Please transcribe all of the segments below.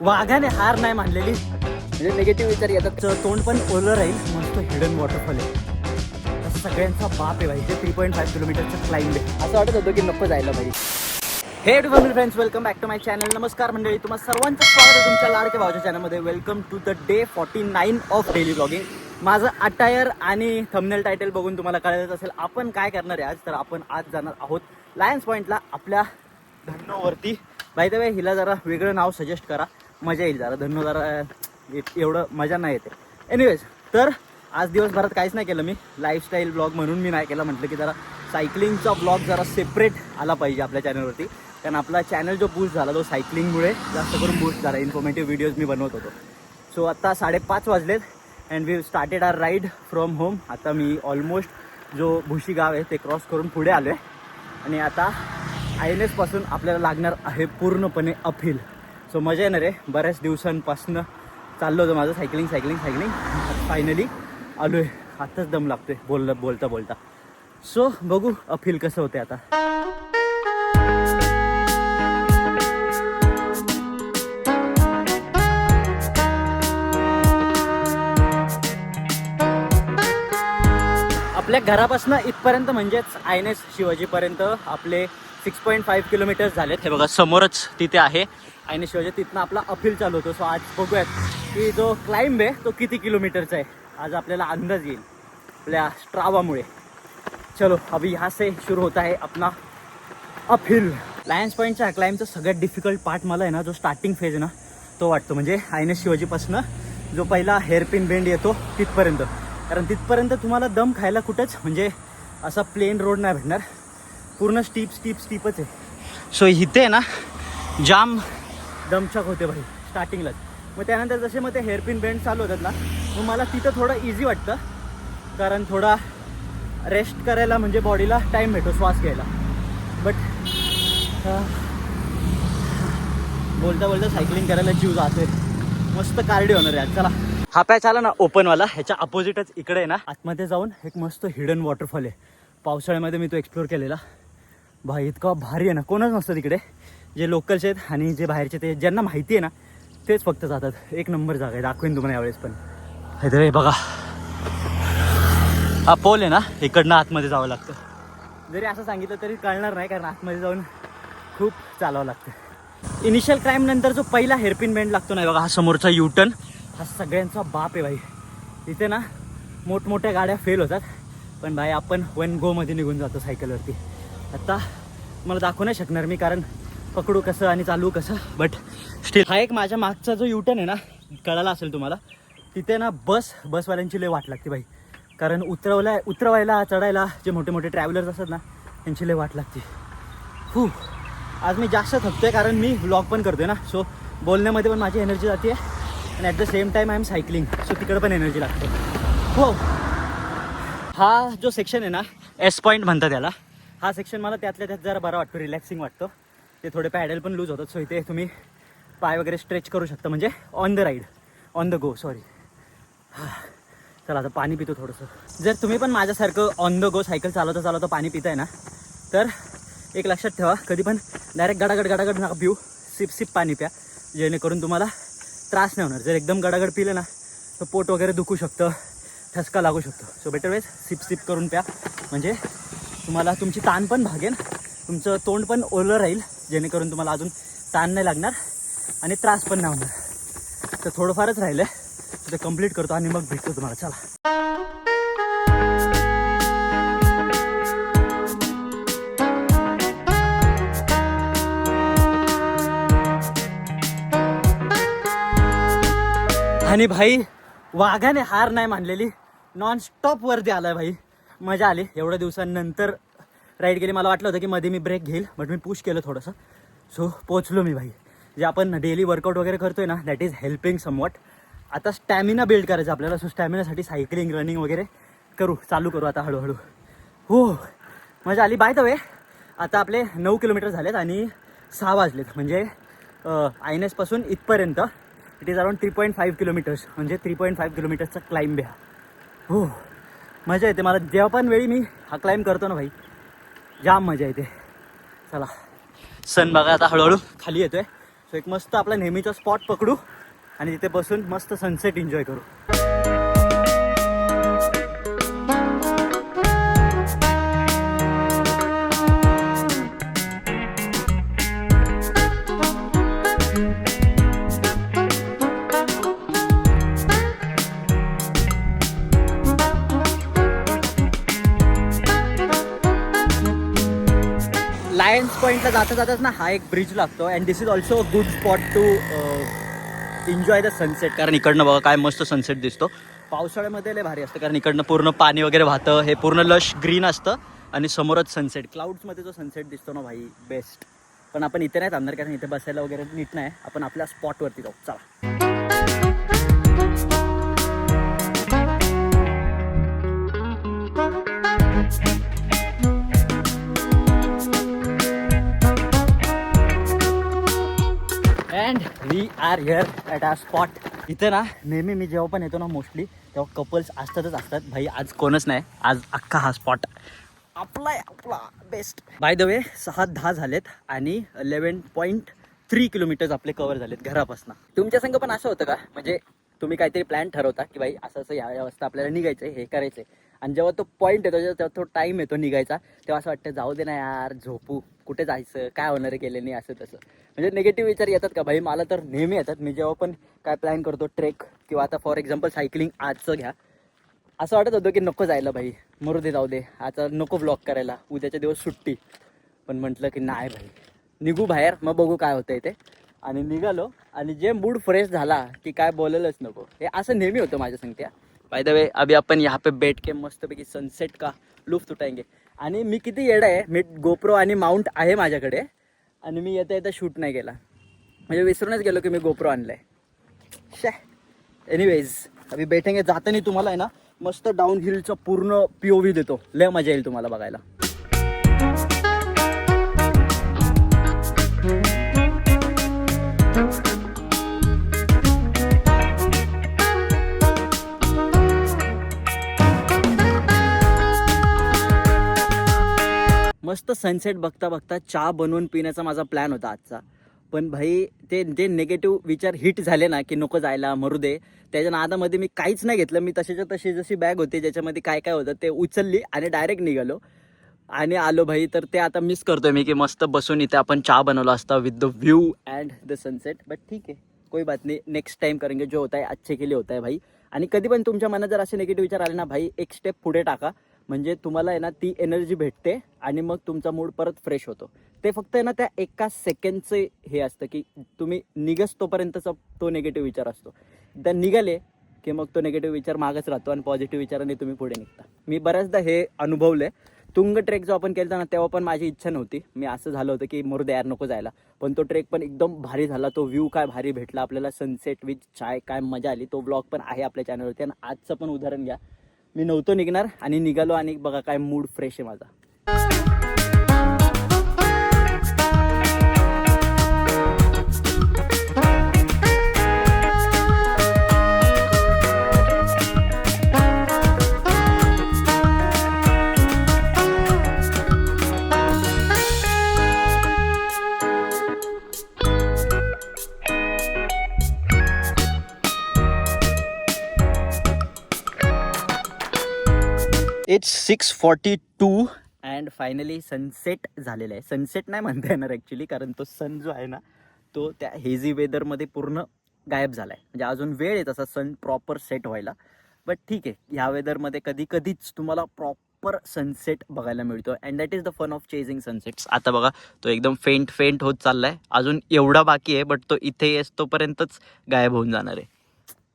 वाघाने हार नाही मानलेली, म्हणजे निगेटिव्ह विचार येतात. तोंड पण ओलं राहील. मस्त हिडन वॉटरफॉल आहे. सगळ्यांचा बाप आहे भाई. ते 3.5 किलोमीटरचं क्लाइंब आहे. असं वाटत होतं की नको जायला भाई. Hey everyone friends, welcome back to my channel. नमस्कार मंडळी, तुम्हाला सर्वांचं स्वागत आहे तुमच्या लाडक्या भावाच्या चॅनलमध्ये. Welcome to the day 49 of daily vlogging. माझं अटायर आणि थंबनेल टायटल बघून तुम्हाला कळायचं असेल आपण काय करणार आहे आज. तर आपण आज जाणार आहोत लायन्स पॉईंटला, आपल्या धन्नोवरती. बाय द वे, हिला जरा वेगळं नाव सजेस्ट करा, मजा येईल. जरा धन्नो जरा एवढं मजा नाही येते. एनिवेज, तर आज दिवसभरात काहीच नाही केलं मी. लाईफस्टाईल ब्लॉग म्हणून मी नाही केला. म्हटलं की जरा सायकलिंगचा ब्लॉग जरा सेपरेट आला पाहिजे आपल्या चॅनलवरती. कारण आपला चॅनल जो बूस्ट झाला तो सायकलिंगमुळे जास्त करून बूस्ट झाला. इन्फॉर्मेटिव्ह व्हिडिओज मी बनवत होतो. सो आता 5:30 वाजलेत and we started our ride from home. आता मी ऑलमोस्ट जो भुशी गाव आहे ते क्रॉस करून पुढे आलो आहे आणि आता INS पासून आपल्याला लागणार आहे पूर्णपणे अपहिल. सो मजा येणार आहे. बऱ्याच दिवसांपासून चाललं होतं माझं सायकलिंग. फायनली आलो आहे. आताच दम लागतोय बोलता. सो बघू अपहिल कसं होते आता. आपल्या घरापासून इथपर्यंत म्हणजेच INS शिवाजीपर्यंत आपले 6.5 किलोमीटर्स झालेत. हे बघा समोरच तिथे आहे INS शिवाजी. तिथनं आपला अपहिल चालू होतो. सो आज बघूयात की जो क्लाइंब आहे तो किती किलोमीटरचा आहे. आज आपल्याला अंदाज येईल आपल्या स्ट्रावामुळे. चलो अभी यहाँ से शुरू होता है अपना अपहिल. लायन्स पॉईंटच्या क्लाइंबचा सगळ्यात डिफिकल्ट पार्ट मला आहे ना, जो स्टार्टिंग फेज आहे ना तो वाटतो. म्हणजे INS शिवाजीपासून जो पहिला हेअरपिन बेंड येतो तिथपर्यंत. कारण तिथपर्यंत तुम्हाला दम खायला कुठंच म्हणजे असा प्लेन रोड नाही भेटणार. पूर्ण स्टीपच आहे. सो इथे ना जाम दमछाक होते भाई स्टार्टिंगलाच. मग त्यानंतर जसे मग ते हेअरपिन बेंड चालू होतात ना, मग मला तिथं थोडं इझी वाटतं. कारण थोडा रेस्ट करायला म्हणजे बॉडीला टाईम भेटतो श्वास घ्यायला. बट बोलता सायकलिंग करायला जीव जातोय. मस्त कार्डिओ होणार आहे. चला, हा पॅच आला ना ओपनवाला, ह्याच्या अपोजिटच इकडे आहे ना आतमध्ये जाऊन एक मस्त हिडन वॉटरफॉल आहे. पावसाळ्यामध्ये मी तो एक्सप्लोर केलेला भाई. इतका भारी आहे ना, कोणच नसतं तिकडे. जे लोकल्स आहेत आणि जे बाहेरचे ते ज्यांना माहिती आहे ना तेच फक्त जातात. एक नंबर जागा आहे, दाखवेन तुम्हाला यावेळेस. पण हे बघा, हा पोल आहे ना, इकडनं आतमध्ये जावं लागतं. जरी असं सांगितलं तरी कळणार नाही, कारण आतमध्ये जाऊन खूप चालावं लागतं. इनिशियल क्लाइंब नंतर जो पहिला हेअरपिन बेंड लागतो ना, बघा हा समोरचा युटर्न, हा सगळ्यांचा बाप आहे भाई. इथे ना मोठमोठ्या गाड्या फेल होतात, पण भाई आपण 1 गोमध्ये निघून जातो सायकलवरती. आता मला दाखवू नाही शकणार मी, कारण पकडू कसं आणि चालू कसं. बट स्टील हा एक माझ्या मागचा जो युटर्न आहे ना, कळाला असेल तुम्हाला, तिथे ना बसवाल्यांची लय वाट लागते भाई. कारण उतरवायला चढायला जे मोठे ट्रॅव्हलर्स असतात ना त्यांची लय वाट लागते. आज मी जास्त थकतोय कारण मी व्लॉग पण करतोय ना. सो बोलण्यामध्ये पण माझी एनर्जी जाते आणि at the same time I am cycling. So तिकडे पण एनर्जी लागते. हो, हा जो सेक्शन आहे ना S पॉईंट म्हणतात त्याला. हा सेक्शन मला त्यातल्या त्यात जरा बरा वाटतो, रिलॅक्सिंग वाटतो. ते थोडे पॅडल पण लूज होतात. सो इथे तुम्ही पाय वगैरे स्ट्रेच करू शकता, म्हणजे ऑन द गो. चला आता पाणी पितो थोडंसं. जर तुम्ही पण माझ्यासारखं ऑन द गो सायकल चालवता पाणी पिताय ना, तर एक लक्षात ठेवा, कधी पण डायरेक्ट गडागड नका पिऊ. सिप पाणी प्या, जेणेकरून तुम्हाला त्रास नाही होणार. जर एकदम गडागड पिलं ना तर पोट वगैरे दुखू शकतं, ठसका लागू शकतो. सो बेटर वेज सिप करून प्या, म्हणजे तुम्हाला तुमची ताण पण भागेल, तुमचं तोंड पण ओलं राहील, जेणेकरून तुम्हाला अजून ताण नाही लागणार आणि त्रास पण नाही होणार. तर थोडंफारच राहिलं आहे, ते कंप्लीट करतो आणि मग भेटतो तुम्हाला. चला, आणि भाई वाघाने हार नाही मानलेली. नॉनस्टॉप वरती आलाय भाई. मजा आली. एवढ्या दिवसांनंतर राईड केली. मला वाटलं होतं की मध्ये मी ब्रेक घेईल, बट मी पुश केलं थोडंसं. सो पोचलो मी भाई. जे आपण डेली वर्कआउट वगैरे करतोय ना, दॅट इज हेल्पिंग समवॉट. आता स्टॅमिना बिल्ड करायचं आपल्याला. सो स्टॅमिनासाठी सायकलिंग, रनिंग वगैरे चालू करू आता हळूहळू. हो, मजा आली. बाय द वे, आता आपले 9 किलोमीटर झालेत आणि 6 वाजलेत. म्हणजे INS पासून इथपर्यंत इट इज अराउंड 3.5 किलोमीटर्स. म्हणजे 3.5 किलोमीटरचा क्लाइंब आहे. हो, मजा येते मला. जेव्हा पण वेळी मी हा क्लाइंब करतो ना भाई, जाम मजा येते. चला, सन बघा आता हळूहळू खाली येतोय. सो एक मस्त आपला नेहमीचा स्पॉट पकडू आणि तिथे बसून मस्त सनसेट एन्जॉय करू. लायन्स पॉईंटला जाता जाताच ना हा एक ब्रिज लागतो and this is also a good spot to enjoy the sunset. कारण इकडनं बघा काय मस्त सनसेट दिसतो. पावसाळ्यामध्ये लय भारी असतं कारण इकडनं पूर्ण पाणी वगैरे वाहतं, हे पूर्ण लश ग्रीन असतं आणि समोरच सनसेट. क्लाउड्समध्ये जो सनसेट दिसतो ना भाई बेस्ट. पण आपण इथे नाही थांबणार कारण इथे बसायला वगैरे नीट नाही. आपण आपल्या स्पॉटवरती जाऊ. चला. And we are here at our spot. इथे ना नेहमी मी जेव्हा पण येतो ना मोस्टली तेव्हा कपल्स असतात. भाई आज कोणच नाही. आज अख्खा हा स्पॉट आपला बेस्ट. बाय द वे 6:10 झालेत आणि 11.3 किलोमीटर्स आपले कव्हर झालेत घरापासून. तुमच्या संग पण असं होतं का? म्हणजे तुम्ही काहीतरी प्लॅन ठरवता की भाई असं या वाजता आपल्याला निघायचं हे करायचं आणि जेव्हा तो पॉईंट येतो तेव्हा तो टाईम येतो निघायचा तेव्हा असं वाटतं जाऊ दे ना यार, झोपू, कुठे जायचं, काय होणार गेले नाही असं तसं. म्हणजे निगेटिव्ह विचार येतात का? भाई मला तर नेहमी येतात. मी जेव्हा पण काय प्लॅन करतो ट्रेक किंवा आता फॉर एक्झाम्पल सायकलिंग आजचं घ्या, असं वाटत होतं की नको जायला भाई, मरू दे, जाऊ दे, आता नको ब्लॉग करायला, उद्याच्या दिवस सुट्टी. पण म्हटलं की नाही भाई निघू बाहेर, मग बघू काय होतं ते. आणि निघालो आणि जे मूड फ्रेश झाला की काय बोलायलाच नको. हे असं नेहमी होतं माझ्या संगत्या. बाय द वे अभी आपण यहाँ पे बैठ के मस्तपैकी सनसेट का लुफ्त उठाएंगे. आणि मी किती येडा आहे, मी गोप्रो आणि माउंट आहे माझ्याकडे आणि मी येता शूट नाही केला. म्हणजे विसरूनच गेलो की मी गोप्रो आणलाय. एनिवेज अभी बैठेंगे. जाताना तुम्हाला आहे ना मस्त डाऊन हिलचं पूर्ण POV देतो, लय मजा येईल तुम्हाला बघायला. मस्त सनसेट बघता बघता चहा बनवून पिण्याचा माझा प्लॅन होता आजचा. पण भाई ते निगेटिव्ह विचार हिट झाले ना की नको जायला, मरू दे. त्याच्या नादामध्ये मी काहीच नाही घेतलं. मी तशीच्या तशी जशी बॅग होती ज्याच्यामध्ये काय काय होतं ते उचलली आणि डायरेक्ट निघालो आणि आलो भाई. तर ते आता मिस करतोय मी की मस्त बसून इथे आपण चहा बनवला असता with the view and the sunset. But ठीक आहे, कोई बात नाही, नेक्स्ट टाइम करेंगे. जो होता है अच्छे के लिए होता है भाई. आणि कधी पण तुमच्या मनात जर असे निगेटिव्ह विचार आले ना भाई, एक स्टेप पुढे टाका. म्हणजे तुम्हाला आहे ना ती एनर्जी भेटते आणि मग तुमचा मूड परत फ्रेश होतो. ते फक्त आहे ना त्या एका सेकंडचे हे असतं की तुम्ही निघस तोपर्यंतचा तो निगेटिव्ह विचार असतो. एकदा निघाले की मग तो निगेटिव्ह विचार मागच राहतो आणि पॉझिटिव्ह विचाराने तुम्ही पुढे निघता. मी बऱ्याचदा हे अनुभवलं आहे. तुंग ट्रेक जो आपण केला ना तेव्हा पण माझी इच्छा नव्हती. मी असं झालं होतं की मरू दे यार नको जायला. पण तो ट्रेक पण एकदम भारी झाला. तो व्ह्यू काय भारी भेटला आपल्याला, सनसेट विथ चाय, काय मजा आली. तो व्लॉग पण आहे आपल्या चॅनलवरती. आणि आजचं पण उदाहरण घ्या, मी नव्हतो निघणार आणि निघालो आणि बघा काय मूड फ्रेश आहे माझा. इट्स 6:42 अँड फायनली सनसेट झालेला आहे. सनसेट नाही म्हणता येणार ॲक्च्युली, कारण तो सन जो आहे ना तो त्या हेझी वेदरमध्ये पूर्ण गायब झाला आहे. म्हणजे अजून वेळ आहे तसा सन प्रॉपर सेट व्हायला. बट ठीक आहे, ह्या वेदरमध्ये कधीच तुम्हाला प्रॉपर सनसेट बघायला मिळतो and that is the fun of chasing sunsets. आता बघा तो एकदम फेंट होत चालला आहे. अजून एवढा बाकी आहे बट तो इथे येस तोपर्यंतच गायब होऊन जाणार आहे.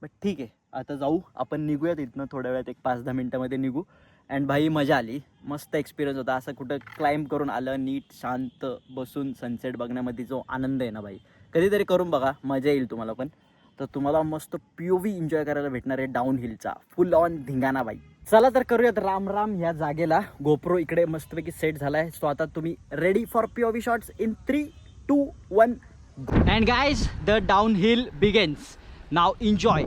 बट ठीक आहे, आता जाऊ आपण, निघूयात इथनं थोड्या वेळात, एक 5-10 मिनटामध्ये निघू. अँड भाई मजा आली, मस्त एक्सपिरियन्स होता. असं कुठं क्लाइंब करून आलं, नीट शांत बसून सनसेट बघण्यामध्ये जो आनंद आहे ना भाई, कधीतरी करून बघा, मजा येईल तुम्हाला पण. तर तुम्हाला मस्त POV एन्जॉय करायला भेटणार आहे डाऊन हिलचा, फुल ऑन धिंगाणा बाई. चला तर करूयात राम ह्या जागेला. गोप्रो इकडे मस्तपैकी सेट झाला आहे. सो आता तुम्ही ready for POV shots in 3, 2, 1. And guys the downhill begins now. Enjoy.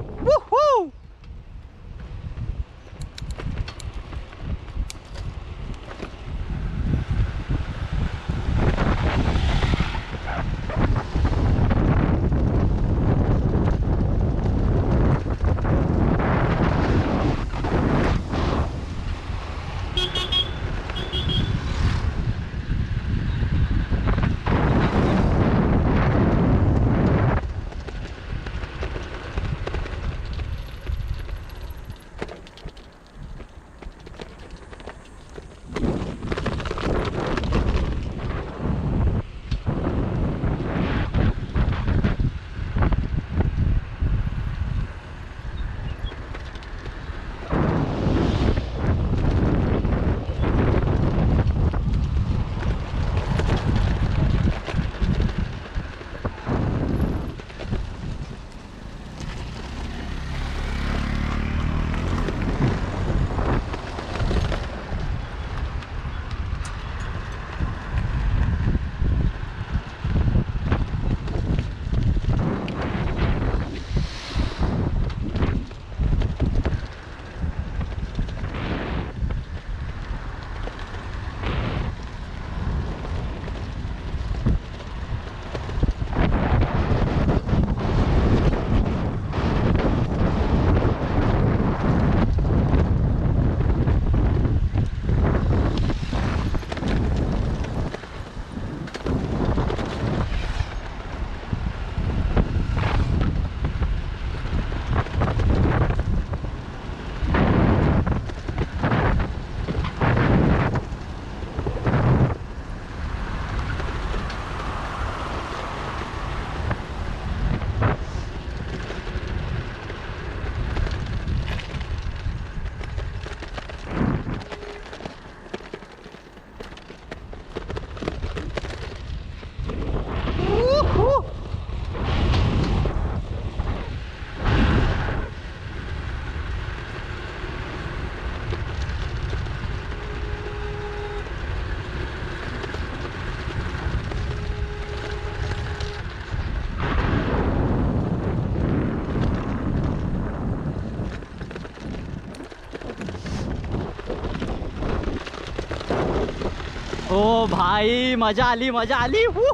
ओ भाई मजा आली मजा आली. हो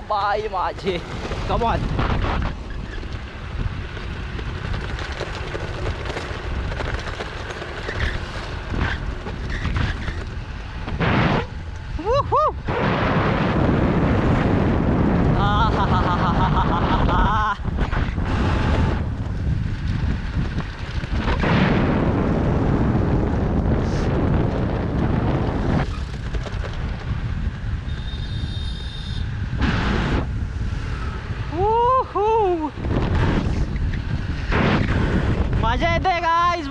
बाई माझे कमॉन. मजा येते गाइस.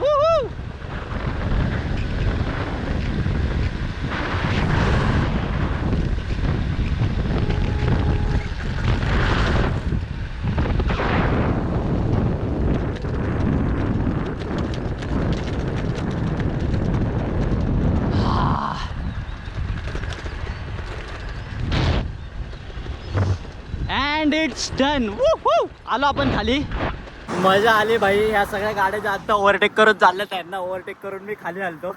And it's done. आलो आपण खाली. मजा आली भाई. ह्या सगळ्या गाड्या आता ओव्हरटेक करत चालल्या, त्यांना ओव्हरटेक करून मी खाली आलतो.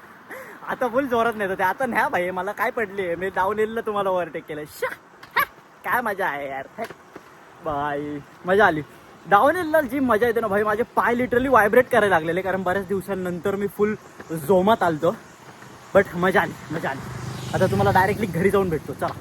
आता फुल जोरात नेत होते. आता न्या भाई, मला काय पडली, मी डाऊन हिलला तुम्हाला ओव्हरटेक केलं. काय मजा आहे यार भाई. मजा आली. डाऊन हिलला जी मजा येते ना भाई, माझे पाय लिटरली व्हायब्रेट करायला लागलेले, कारण बऱ्याच दिवसांनंतर मी फुल जोमात आलतो. बट मजा आली मजा आली. आता तुम्हाला डायरेक्टली घरी जाऊन भेटतो. चला.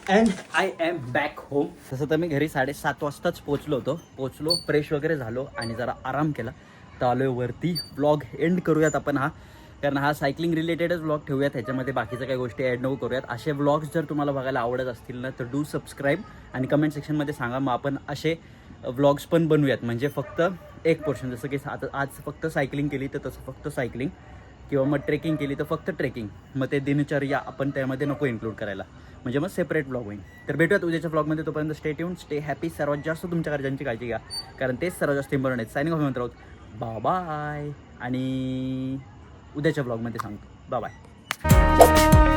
And I am back home. तसं तर मी घरी 7:30 वाजताच पोचलो, फ्रेश वगैरे झालो आणि जरा आराम केला. तर आलोय वरती. व्लॉग एंड करूयात आपण हा, कारण हा सायकलिंग रिलेटेडच व्लॉग ठेवूयात. ह्याच्यामध्ये बाकीच्या काही गोष्टी ॲड नको करूयात. असे व्लॉग्स जर तुम्हाला बघायला आवडत असतील ना, तर डू सबस्क्राईब आणि कमेंट सेक्शनमध्ये सांगा. मग आपण असे व्लॉग्स पण बनवूयात. म्हणजे फक्त एक पोर्शन, जसं की आता आज फक्त सायकलिंग केली तर तसं फक्त सायकलिंग, किंवा मग ट्रेकिंग केली तर फक्त ट्रेकिंग. मग ते दिनचर्या आपण त्यामध्ये नको इन्क्लूड करायला, म्हणजे मग सेपरेट व्लॉग होईल. तर भेटूयात उद्याच्या व्लॉगमध्ये. तोपर्यंत स्टे ट्यून, स्टे हॅपी. सर्वात जास्त तुमच्या घरच्यांची काळजी घ्या, कारण तेच सर्वात जास्त इम्पॉर्टंट आहेत. सायनिंग ऑफ म्हणत आहोत. बाय. आणि उद्याच्या व्लॉगमध्ये सांगतो. बाय.